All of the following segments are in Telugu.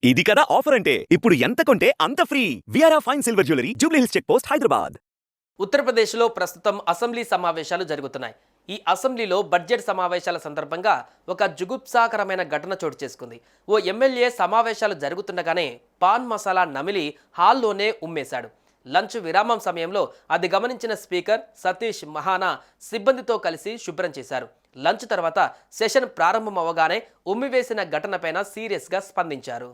ఇది కదా ఆఫర్ అంటే ఇప్పుడు ఎంత కొంటే అంత ఫ్రీ విఆర్ఆ fine silver jewellery Jubilee Hills check post Hyderabad. ఉత్తరప్రదేశ్లో ప్రస్తుతం అసెంబ్లీ సమావేశాలు జరుగుతున్నాయి. ఈ అసెంబ్లీలో బడ్జెట్ సమావేశాల సందర్భంగా ఒక జుగుప్సాకరమైన ఘటన చోటు చేసుకుంది. ఓ ఎమ్మెల్యే సమావేశాలు జరుగుతుండగానే పాన్ మసాలా నమిలి హాల్లోనే ఉమ్మేశాడు. లంచ్ విరామం సమయంలో అది గమనించిన స్పీకర్ సతీష్ మహానా సిబ్బందితో కలిసి శుభ్రం చేశారు. లంచ్ తర్వాత సెషన్ ప్రారంభం అవగానే ఉమ్మివేసిన ఘటనపైన సీరియస్గా స్పందించారు.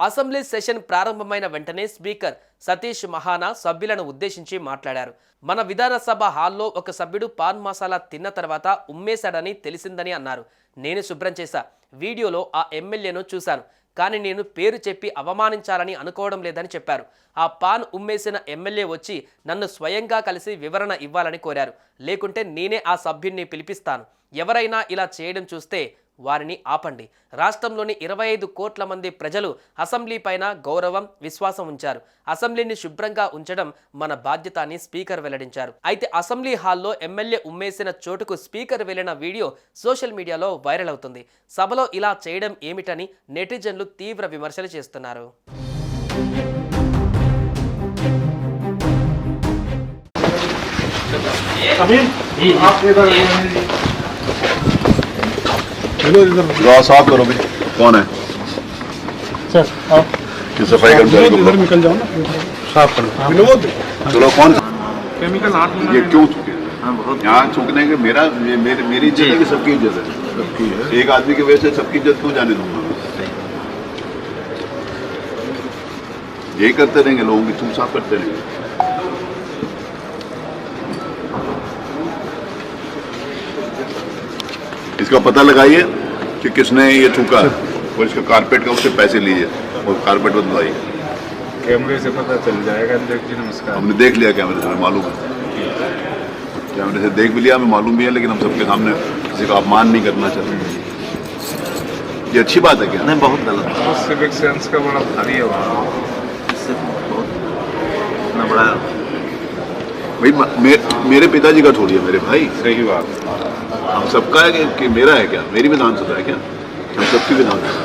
అసెంబ్లీ సెషన్ ప్రారంభమైన వెంటనే స్పీకర్ సతీష్ మహానా సభ్యులను ఉద్దేశించి మాట్లాడారు. మన విధానసభ హాల్లో ఒక సభ్యుడు పాన్ మసాలా తిన్న తర్వాత ఉమ్మేశాడని తెలిసిందని అన్నారు. నేను శుభ్రం చేశా. వీడియోలో ఆ ఎమ్మెల్యేను చూశాను, కానీ నేను పేరు చెప్పి అవమానించాలని అనుకోవడం లేదని చెప్పారు. ఆ పాన్ ఉమ్మేసిన ఎమ్మెల్యే వచ్చి నన్ను స్వయంగా కలిసి వివరణ ఇవ్వాలని కోరారు. లేకుంటే నేనే ఆ సభ్యుడిని పిలిపిస్తాను. ఎవరైనా ఇలా చేయడం చూస్తే వారిని ఆపండి. రాష్ట్రంలోని 25 కోట్ల మంది ప్రజలు అసెంబ్లీ పైన గౌరవం, విశ్వాసం ఉంచారు. అసెంబ్లీని శుభ్రంగా ఉంచడం మన బాధ్యత అని స్పీకర్ వెల్లడించారు. అయితే అసెంబ్లీ హాల్లో ఎమ్మెల్యే ఉమ్మేసిన చోటుకు స్పీకర్ వెళ్లిన వీడియో సోషల్ మీడియాలో వైరల్ అవుతుంది. సభలో ఇలా చేయడం ఏమిటని నెటిజన్లు తీవ్ర విమర్శలు చేస్తున్నారు. साफ करो भाई, कौन है सर? ये सफाई कर्मचारी को इधर निकल जाओ ना, साफ करो। चलो कौन केमिकल हाथ में ये क्यों थूके? यहाँ थूकने के मेरी इज्जत है कि सबकी इज्जत है? सबकी है। एक आदमी की वजह से सबकी इज्जत क्यों जाने दूंगा? यही करते रहेंगे, लोगों की थूक साफ करते रहेंगे। इसका पता लगाइए कि किसने ये थूका और इसका कारपेट का उससे पैसे लीजिए और कारपेट बदलवाइए। कैमरे से पता चल जाएगा। जी नमस्कार। हमने देख लिया कैमरे से, मालूम है, कैमरे से देख भी लिया, हमें मालूम भी है, लेकिन हम सबके सामने किसी का अपमान नहीं करना चाहते। ये अच्छी बात है क्या? नहीं, बहुत गलत है। सिविक सेंस का बड़ा भारी है वहाँ। इससे बहुत इतना बड़ा भाई मेरे पिताजी का छोड़िए, मेरे भाई, सही बात। हम सबका है कि मेरा है क्या? मेरी विधानसभा है क्या? हम सबकी विधानसभा।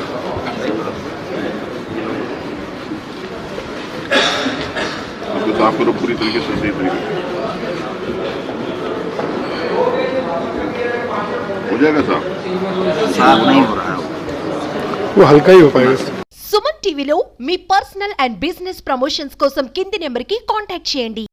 तो साफ करो पूरी तरीके से, सही तरीके से हो जाएगा साफ। साफ नहीं हो रहा है, वो हल्का ही हो पाएगा। సుమన్ టీవీలో మీ పర్సనల్ అండ్ బిజినెస్ ప్రమోషన్స్ కోసం కింది నెంబర్కి కాంటాక్ట్ చేయండి.